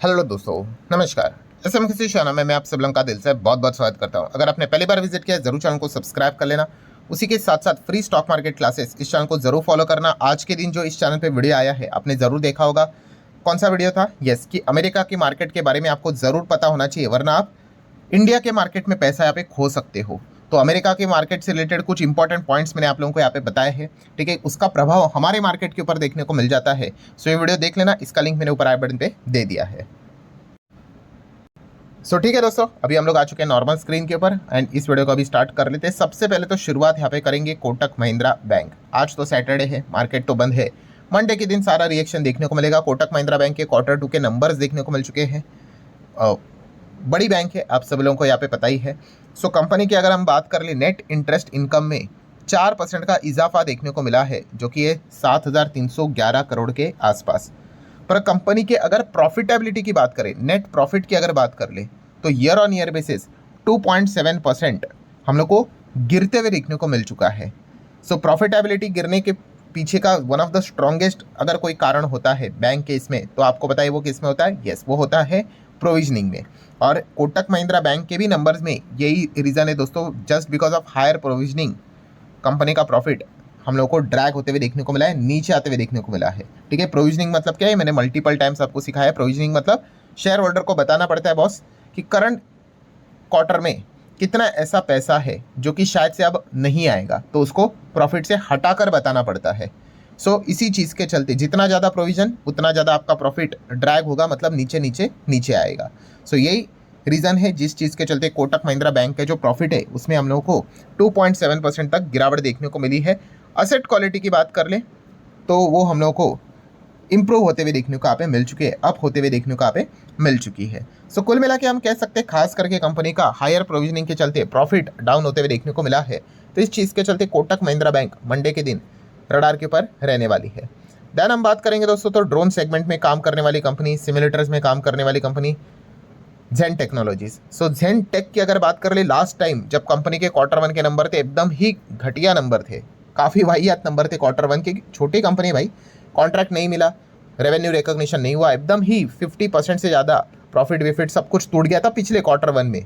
Hello दोस्तों, नमस्कार। SM channel में मैं आप सब लोगों का दिल से बहुत बहुत स्वागत करता हूं। अगर आपने पहली बार विजिट किया है जरूर चैनल को सब्सक्राइब कर लेना। उसी के साथ साथ फ्री स्टॉक मार्केट क्लासेस इस चैनल को जरूर फॉलो करना। आज के दिन जो इस चैनल पे वीडियो आया है आपने जरूर देखा होगा। कौन सा वीडियो था? यस, कि अमेरिका की मार्केट के बारे में आपको जरूर पता होना चाहिए, वरना आप इंडिया के मार्केट में पैसा यहाँ पे खो सकते हो। तो अमेरिका के मार्केट से रिलेटेड कुछ इंपॉर्टेंट पॉइंट्स मैंने आप लोगों को यहाँ पे बताए हैं, ठीक है। उसका प्रभाव हमारे मार्केट के ऊपर देखने को मिल जाता है। सो ये वीडियो देख लेना, इसका लिंक मैंने ऊपर आई बटन पे दे दिया है। ठीक है दोस्तों, अभी हम लोग आ चुके हैं नॉर्मल स्क्रीन के ऊपर एंड इस वीडियो को अभी स्टार्ट कर लेते हैं। सबसे पहले तो शुरुआत यहाँ पे करेंगे कोटक महिंद्रा बैंक। आज तो सैटरडे है, मार्केट तो बंद है। मंडे के दिन सारा रिएक्शन देखने को मिलेगा। कोटक महिंद्रा बैंक के Q2 के नंबर्स देखने को मिल चुके हैं। बड़ी बैंक है, आप सब लोगों को यहाँ पे पता ही है। कंपनी की अगर हम बात कर ले, नेट इंटरेस्ट इनकम में 4% का इजाफा देखने को मिला है, जो कि है 7,311 करोड़ के आसपास। पर कंपनी के अगर प्रॉफिटेबिलिटी की बात करें, नेट प्रॉफिट की अगर बात कर ले, तो ईयर ऑन ईयर बेसिस 2.7% हम लोग को गिरते हुए देखने को मिल चुका है। प्रॉफिटेबिलिटी गिरने के पीछे का वन ऑफ द स्ट्रॉन्गेस्ट अगर कोई कारण होता है बैंक के इसमें, तो आपको बताइए वो किस में होता है? यस, वो होता है प्रोविजनिंग में। और कोटक महिंद्रा बैंक के भी नंबर्स में यही रीज़न है दोस्तों। Just because of higher provisioning company का प्रॉफिट हम लोग को ड्रैग होते हुए देखने को मिला है, नीचे आते हुए देखने को मिला है, ठीक है। प्रोविजनिंग मतलब क्या है? मैंने मल्टीपल टाइम्स आपको सिखाया है। प्रोविजनिंग मतलब शेयर होल्डर को बताना पड़ता है बॉस कि करंट क्वार्टर में कितना ऐसा पैसा है जो कि शायद से अब नहीं आएगा, तो उसको प्रॉफिट से हटाकर बताना पड़ता है। इसी चीज़ के चलते जितना ज़्यादा प्रोविजन उतना ज़्यादा आपका प्रॉफिट ड्रैग होगा, मतलब नीचे नीचे नीचे आएगा। यही रीज़न है जिस चीज़ के चलते कोटक महिंद्रा बैंक का जो प्रॉफिट है उसमें हम लोगों को 2.7% तक गिरावट देखने को मिली है। असेट क्वालिटी की बात कर ले तो वो हम लोगों को इंप्रूव होते हुए देखने को यहाँ पे मिल चुकी है, अप होते हुए देखने को यहाँ पे मिल चुकी है। कुल मिला के हम कह सकते हैं खास करके कंपनी का हायर प्रोविजनिंग के चलते प्रॉफिट डाउन होते हुए देखने को मिला है। तो इस चीज़ के चलते कोटक महिंद्रा बैंक मंडे के दिन रडार के ऊपर रहने वाली है। देन हम बात करेंगे दोस्तों, तो ड्रोन सेगमेंट में काम करने वाली कंपनी, सिमुलेटर्स में काम करने वाली कंपनी जेन टेक्नोलॉजीज। जेन टेक की अगर बात कर ले, लास्ट टाइम जब कंपनी के Q1 के नंबर थे एकदम ही घटिया नंबर थे, काफ़ी वाहियात नंबर थे Q1 के। छोटी कंपनी भाई, कॉन्ट्रैक्ट नहीं मिला, रेवेन्यू रिकॉग्निशन नहीं हुआ, एकदम ही 50% से ज़्यादा प्रॉफिट विफिट सब कुछ टूट गया था पिछले Q1 में।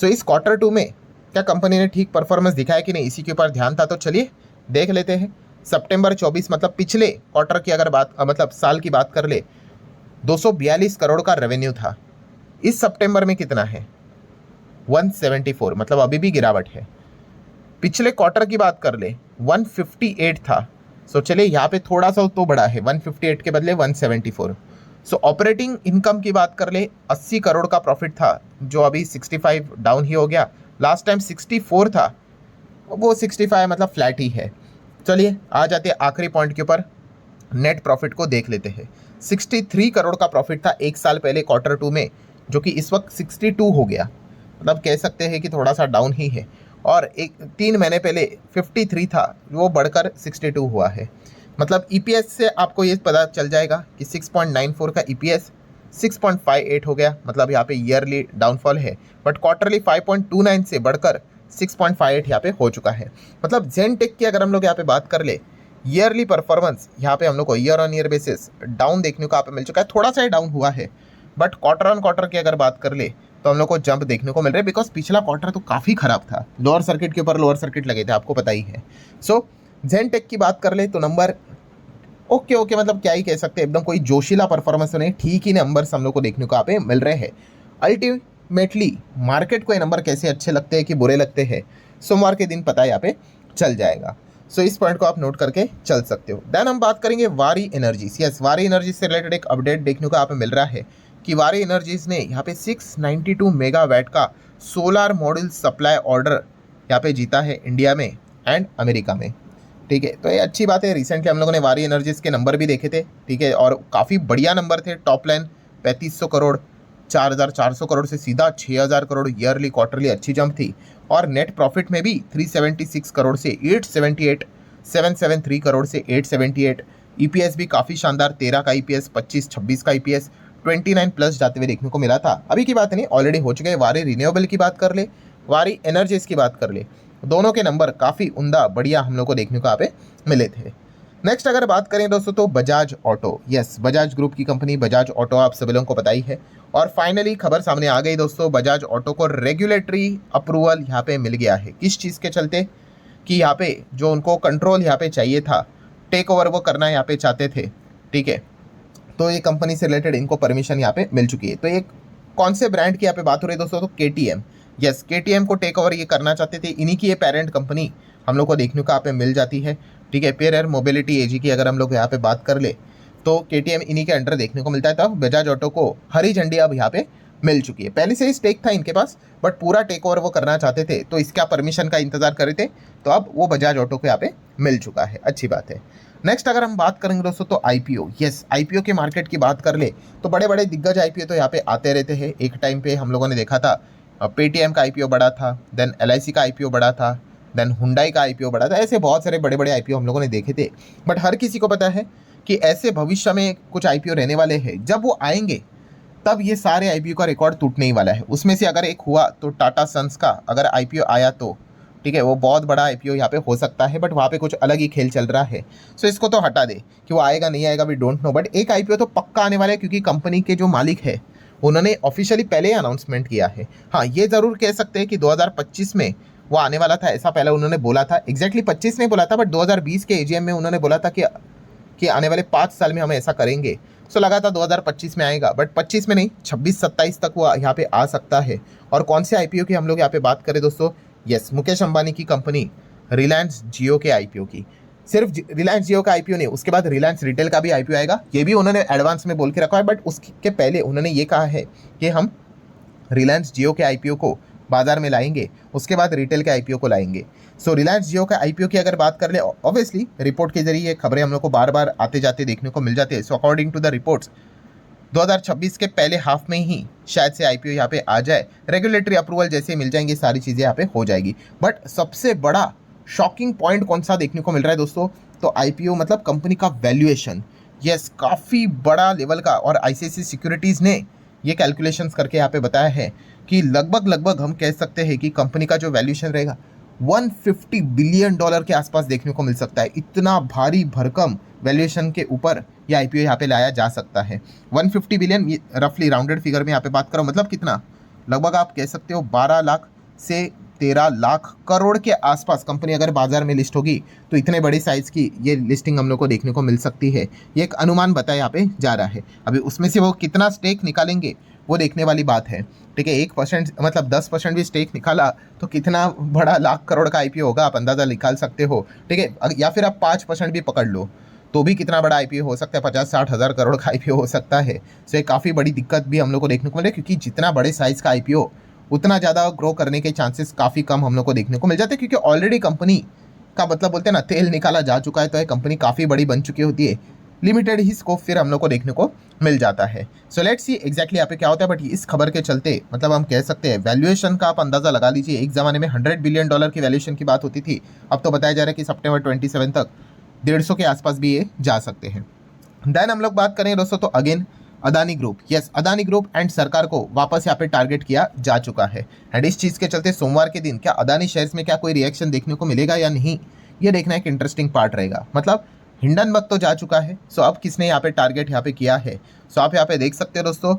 इस Q2 में क्या कंपनी ने ठीक परफॉर्मेंस दिखाया कि नहीं, इसी के ऊपर ध्यान था। तो चलिए देख लेते हैं। सितंबर 24 मतलब पिछले क्वार्टर की अगर बात, मतलब साल की बात कर ले, 242 करोड़ का रेवेन्यू था। इस सितंबर में कितना है? 174, मतलब अभी भी गिरावट है। पिछले क्वार्टर की बात कर ले 158 था। चलिए यहाँ पे थोड़ा सा तो बढ़ा है, 158 के बदले 174। ऑपरेटिंग इनकम की बात कर ले, 80 करोड़ का प्रॉफिट था, जो अभी 65 डाउन ही हो गया। लास्ट टाइम 64 था, वो 65 मतलब फ्लैट ही है। चलिए आ जाते हैं आखिरी पॉइंट के ऊपर, नेट प्रॉफिट को देख लेते हैं। 63 करोड़ का प्रॉफिट था एक साल पहले Q2 में, जो कि इस वक्त 62 हो गया, मतलब कह सकते हैं कि थोड़ा सा डाउन ही है। और 3 महीने पहले 53 था, वो बढ़कर 62 हुआ है। मतलब ईपीएस से आपको ये पता चल जाएगा कि 6.94 का ईपीएस 6.58 हो गया, मतलब यहाँ पे ईयरली डाउनफॉल है। बट क्वार्टरली 5.29 से बढ़कर 6.58 यहाँ पे हो चुका है। मतलब जेन टेक की अगर हम लोग यहाँ पे बात कर ले, ईयरली परफॉर्मेंस यहाँ पे हम लोग को year on year basis down देखने को यहाँ पे मिल चुका है। थोड़ा सा ही डाउन हुआ है, बट क्वार्टर ऑन क्वार्टर की अगर बात कर ले तो हम लोग को जंप देखने को मिल रहा है, बिकॉज पिछला क्वार्टर तो काफ़ी खराब था। लोअर सर्किट के ऊपर लोअर सर्किट लगे थे, आपको पता ही है। जेन टेक की बात कर ले तो नंबर ओके, मतलब क्या ही कह सकते हैं, एकदम कोई जोशीला परफॉर्मेंस तो नहीं, ठीक ही नंबर्स हम लोग को देखने को यहाँ पे मिल रहे हैं। अल्टीमेटली मार्केट को ये नंबर कैसे अच्छे लगते हैं कि बुरे लगते हैं, सोमवार के दिन पता यहाँ पे चल जाएगा। इस पॉइंट को आप नोट करके चल सकते हो। देन हम बात करेंगे वारी एनर्जीज। यस, वारी एनर्जीज से रिलेटेड एक अपडेट देखने को यहाँ पे मिल रहा है कि वारी एनर्जीज ने यहाँ पे 692 मेगावाट का सोलर मॉड्यूल सप्लाई ऑर्डर यहाँ पे जीता है इंडिया में एंड अमेरिका में, ठीक है। तो ये अच्छी बात है। रिसेंटली हम लोगों ने वारी एनर्जीज के नंबर भी देखे थे, ठीक है, और काफ़ी बढ़िया नंबर थे। टॉप लाइन 3500 करोड़, 4400 करोड़ से सीधा 6000 करोड़ ईयरली क्वार्टरली अच्छी जंप थी। और नेट प्रॉफिट में भी 376 करोड़ से 878, 773 करोड़ से 878। ईपीएस भी काफ़ी शानदार, 13 का ईपीएस, 25-26 का ईपीएस, 29 प्लस जाते हुए देखने को मिला था। अभी की बात नहीं, ऑलरेडी हो चुके हैं। वारी रिन्यूएबल की बात कर ले, वारी एनर्जीज की बात कर ले, दोनों के नंबर काफ़ी उम्दा बढ़िया हम लोग को देखने को यहाँ पे मिले थे। नेक्स्ट अगर बात करें दोस्तों तो Bajaj auto, yes Bajaj group की कंपनी बजाज ऑटो आप सभी लोगों को पता ही है। और फाइनली खबर सामने आ गई दोस्तों, बजाज ऑटो को रेगुलेटरी अप्रूवल यहाँ पे मिल गया है। किस चीज़ के चलते? कि यहाँ पे जो उनको कंट्रोल यहाँ पे चाहिए था, टेक ओवर वो करना यहाँ पे चाहते थे, ठीक है, तो ये कंपनी से रिलेटेड इनको परमिशन यहाँ पे मिल चुकी है। तो एक कौन से ब्रांड की यहाँ पे बात हो रही है दोस्तों? तो KTM, यस KTM को टेक ओवर ये करना चाहते थे। इन्हीं की ये पेरेंट कंपनी हम लोग को देखने को यहाँ पे मिल जाती है, ठीक है। पेयर मोबिलिटी AG की अगर हम लोग यहाँ पे बात कर ले तो KTM इन्हीं के अंडर देखने को मिलता है। तब बजाज ऑटो को हरी झंडी अब यहाँ पे मिल चुकी है। पहले से ही स्टेक था इनके पास, बट पूरा टेक ओवर वो करना चाहते थे, तो इसका परमिशन का इंतजार कर रहे थे, तो अब वो बजाज ऑटो को यहाँ पे मिल चुका है, अच्छी बात है। नेक्स्ट अगर हम बात करेंगे दोस्तों तो IPO, यस IPO के मार्केट की बात कर ले तो बड़े बड़े दिग्गज IPO तो यहाँ पे आते रहते हैं। एक टाइम पे हम लोगों ने देखा था पेटीएम का IPO बड़ा था, देन LIC का IPO बड़ा था, देन हुंडई का IPO बड़ा था। ऐसे बहुत सारे बड़े बड़े IPO हम लोगों ने देखे थे, बट हर किसी को पता है कि ऐसे भविष्य में कुछ IPO रहने वाले हैं। जब वो आएंगे तब ये सारे IPO का रिकॉर्ड टूटने ही वाला है। उसमें से अगर एक हुआ तो टाटा सन्स का अगर IPO आया तो ठीक है, वो बहुत बड़ा IPO यहाँ पे हो सकता है, बट वहाँ पे कुछ अलग ही खेल चल रहा है। सो इसको तो हटा दे कि वो आएगा नहीं आएगा, वी डोंट नो, बट एक IPO तो पक्का आने वाला है, क्योंकि कंपनी के जो मालिक है उन्होंने ऑफिशियली पहले ही अनाउंसमेंट किया है। हाँ, ये ज़रूर कह सकते हैं कि 2025 में वो आने वाला था, ऐसा पहले उन्होंने बोला था। एग्जैक्टली 25 में बोला था, बट 2020 के AGM में उन्होंने बोला था कि आने वाले 5 साल में हम ऐसा करेंगे। सो लगा था 2025 में आएगा, बट 25 में नहीं, 26-27 तक वो यहाँ पे आ सकता है। और कौन से IPO की हम लोग यहाँ पे बात करें दोस्तों? यस, मुकेश अंबानी की कंपनी रिलायंस जियो के IPO की। सिर्फ रिलायंस जियो का IPO नहीं, उसके बाद रिलायंस रिटेल का भी IPO आएगा। ये भी उन्होंने एडवांस में बोल के रखा है, बट उसके पहले उन्होंने ये कहा है कि हम रिलायंस जियो के IPO को बाजार में लाएंगे, उसके बाद रिटेल के IPO को लाएंगे। सो रिलायंस जियो का IPO की अगर बात कर ले, ऑब्वियसली रिपोर्ट के जरिए खबरें हम लोग को बार बार आते जाते देखने को मिल जाते हैं। So according to the reports 2026 के पहले हाफ में ही शायद से IPO यहाँ पे आ जाए। रेगुलेटरी अप्रूवल जैसे मिल जाएंगे, सारी चीज़ें यहाँ पे हो जाएगी। बट सबसे बड़ा शॉकिंग पॉइंट कौन सा देखने को मिल रहा है दोस्तों? तो IPO मतलब कंपनी का वैल्यूएशन, यस काफ़ी बड़ा लेवल का। और ICICI सिक्योरिटीज़ ने ये कैलकुलेशंस करके यहाँ पे बताया है कि लगभग हम कह सकते हैं कि कंपनी का जो वैल्यूएशन रहेगा $150 बिलियन के आसपास देखने को मिल सकता है। इतना भारी भरकम वैल्यूएशन के ऊपर ये IPO यहाँ पे लाया जा सकता है। 150 बिलियन रफली राउंडेड फिगर में यहाँ पे बात करो, मतलब कितना? लगभग आप कह सकते हो 12 लाख से 13 लाख करोड़ के आसपास कंपनी अगर बाजार में लिस्ट होगी तो इतने बड़ी साइज़ की ये लिस्टिंग हम लोग को देखने को मिल सकती है। ये एक अनुमान बताया यहाँ पे जा रहा है। अभी उसमें से वो कितना स्टेक निकालेंगे वो देखने वाली बात है, ठीक है। 1% मतलब 10% भी स्टेक निकाला तो कितना बड़ा लाख करोड़ का IPO होगा, आप अंदाज़ा निकाल सकते हो, ठीक है। या फिर आप 5% भी पकड़ लो तो भी कितना बड़ा IPO हो सकता है, 50-60 हज़ार करोड़ का IPO हो सकता है। सो ये काफ़ी बड़ी दिक्कत भी हम लोग को देखने को मिले, क्योंकि जितना बड़े साइज़ का IPO उतना ज़्यादा ग्रो करने के चांसेस काफ़ी कम हम लोग को देखने को मिल जाते हैं, क्योंकि ऑलरेडी कंपनी का मतलब बोलते हैं ना, तेल निकाला जा चुका है, तो ये कंपनी काफ़ी बड़ी बन चुकी होती है। लिमिटेड ही स्कोप फिर हम लोग को देखने को मिल जाता है। सो लेट्स सी एग्जैक्टली यहाँ पे क्या होता है। बट इस खबर के चलते मतलब हम कह सकते हैं वैल्यूएशन का आप अंदाज़ा लगा लीजिए। एक ज़माने में $100 बिलियन की वैल्यूएशन की बात होती थी, अब तो बताया जा रहा है कि सितंबर 27 तक 150 के आसपास भी ये जा सकते हैं। देन हम लोग बात करें दोस्तों तो again Adani group, yes Adani group and सरकार को वापस यहाँ पे टारगेट किया जा चुका है। एंड इस चीज़ के चलते सोमवार के दिन क्या अदानी शेयर्स में क्या कोई रिएक्शन देखने को मिलेगा या नहीं, ये देखना एक इंटरेस्टिंग पार्ट रहेगा। मतलब हिंडनबर्ग तो जा चुका है, सो अब किसने यहाँ पे टारगेट यहाँ पे किया है? सो आप यहाँ पे देख सकते हो दोस्तों,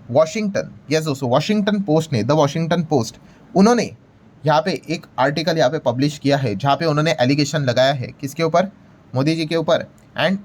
वॉशिंगटन, यस दोस्तों वॉशिंगटन पोस्ट ने, द वॉशिंगटन पोस्ट, उन्होंने यहाँ पे एक आर्टिकल यहाँ पे पब्लिश किया है जहाँ पे उन्होंने एलिगेशन लगाया है किसके ऊपर? मोदी जी के ऊपर, एंड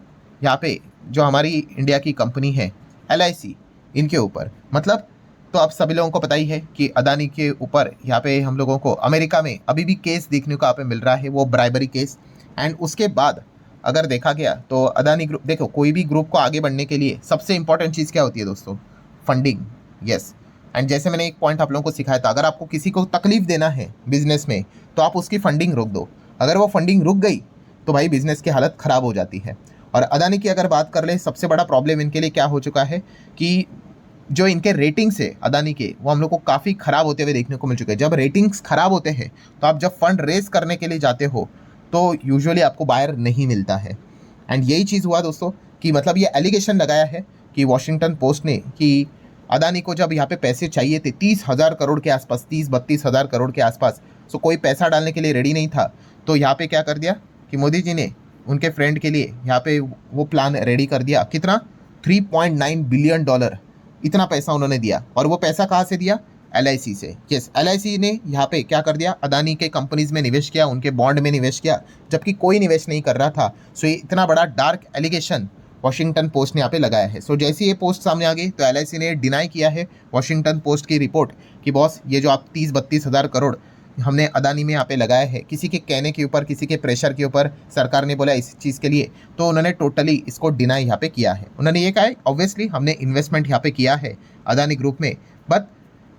यहाँ पे जो हमारी इंडिया की कंपनी है LIC, इनके ऊपर। मतलब तो आप सभी लोगों को पता ही है कि अदानी के ऊपर यहाँ पे हम लोगों को अमेरिका में अभी भी केस देखने को यहाँ पे मिल रहा है, वो ब्राइबरी केस। एंड उसके बाद अगर देखा गया तो अदानी ग्रुप, देखो कोई भी ग्रुप को आगे बढ़ने के लिए सबसे इंपॉर्टेंट चीज़ क्या होती है दोस्तों? Funding, yes. एंड जैसे मैंने एक पॉइंट आप लोगों को सिखाया था, अगर आपको किसी को तकलीफ देना है बिजनेस में तो आप उसकी फंडिंग रोक दो। अगर वो फंडिंग रुक गई तो भाई बिजनेस की हालत ख़राब हो जाती है। और अदानी की अगर बात कर ले, सबसे बड़ा प्रॉब्लम इनके लिए क्या हो चुका है कि जो इनके रेटिंग्स है अदानी के, वो हम लोग को काफ़ी ख़राब होते हुए देखने को मिल चुके हैं। जब रेटिंग्स ख़राब होते हैं तो आप जब फंड रेज करने के लिए जाते हो तो यूजुअली आपको बायर नहीं मिलता है। एंड यही चीज़ हुआ दोस्तों कि मतलब ये एलिगेशन लगाया है कि वॉशिंगटन पोस्ट ने कि अदानी को जब यहाँ पे पैसे चाहिए थे 30,000 करोड़ के आसपास, 30-32 हज़ार करोड़ के आसपास, सो कोई पैसा डालने के लिए रेडी नहीं था। तो यहाँ पे क्या कर दिया कि मोदी जी ने उनके फ्रेंड के लिए यहाँ पे वो प्लान रेडी कर दिया। कितना? $3.9 बिलियन, इतना पैसा उन्होंने दिया। और वो पैसा कहाँ से दिया? LIC से। यस, LIC ने यहाँ पे क्या कर दिया? अदानी के कंपनीज में निवेश किया, उनके बॉन्ड में निवेश किया, जबकि कोई निवेश नहीं कर रहा था। सो ये इतना बड़ा डार्क एलिगेशन वॉशिंगटन पोस्ट ने यहाँ पे लगाया है। सो जैसे ये पोस्ट सामने आ गई तो LIC ने डिनाई किया है वॉशिंगटन पोस्ट की रिपोर्ट कि बॉस ये जो आप 30-32 हज़ार करोड़ हमने अदानी में यहाँ पे लगाया है, किसी के कहने के ऊपर, किसी के प्रेशर के ऊपर सरकार ने बोला इस चीज़ के लिए, तो उन्होंने टोटली इसको डिनाई यहाँ पे किया है। उन्होंने ये कहा है ऑब्वियसली हमने इन्वेस्टमेंट यहाँ पे किया है अदानी ग्रुप में, बट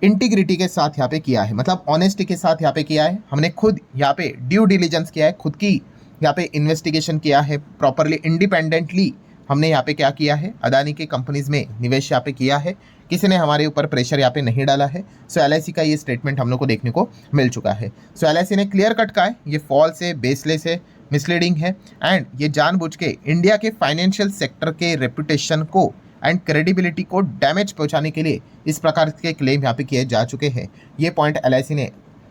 इंटीग्रिटी के साथ यहाँ पे किया है, मतलब ऑनेस्टी के साथ यहाँ पे किया है। हमने खुद यहाँ पे ड्यू डिलीजेंस किया है, खुद की यहाँ पे इन्वेस्टिगेशन किया है, प्रॉपरली इंडिपेंडेंटली हमने यहाँ पे क्या किया है? अदानी के कंपनीज में निवेश यहाँ पे किया है, किसी ने हमारे ऊपर प्रेशर यहाँ पे नहीं डाला है। सो LIC का ये स्टेटमेंट हम लोग को देखने को मिल चुका है। सो LIC ने क्लियर कट कहा है ये फॉल्स है, बेसलेस है, मिसलीडिंग है एंड ये जानबूझ के इंडिया के फाइनेंशियल सेक्टर के रेपुटेशन को एंड क्रेडिबिलिटी को डैमेज पहुंचाने के लिए इस प्रकार के क्लेम यहाँ पे किए जा चुके हैं। ये पॉइंट LIC ने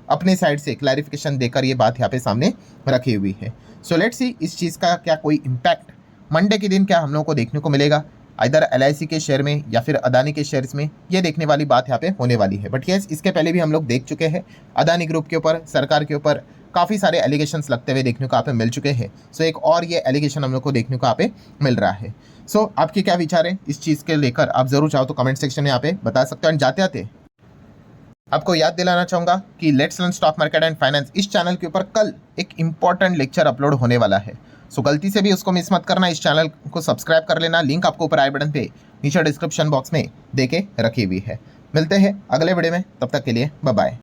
अपने साइड से क्लैरिफिकेशन देकर ये बात यहाँ पे सामने रखी हुई है। सो लेट्स सी इस चीज़ का क्या कोई इम्पैक्ट मंडे के दिन क्या हम लोगों को देखने को मिलेगा, इधर LIC के शेयर में या फिर अदानी के शेयर्स में, ये देखने वाली बात यहाँ पे होने वाली है। बट यस, इसके पहले भी हम लोग देख चुके हैं अदानी ग्रुप के ऊपर, सरकार के ऊपर काफ़ी सारे एलिगेशंस लगते हुए देखने को यहाँ पे मिल चुके हैं। सो एक और ये एलिगेशन हम लोग को देखने को यहाँ पे मिल रहा है। सो आपके क्या विचार है इस चीज़ के लेकर? आप जरूर चाहो तो कमेंट सेक्शन में यहाँ पे बता सकते हो। एंड जाते आते आपको याद दिलाना चाहूँगा कि let's learn stock market and finance इस चैनल के ऊपर कल एक इंपॉर्टेंट लेक्चर अपलोड होने वाला है। सो गलती से भी उसको मिस मत करना, इस चैनल को सब्सक्राइब कर लेना, लिंक आपको ऊपर आई बटन पे नीचे डिस्क्रिप्शन बॉक्स में दे के रखी हुई है। मिलते हैं अगले वीडियो में, तब तक के लिए बाय बाय।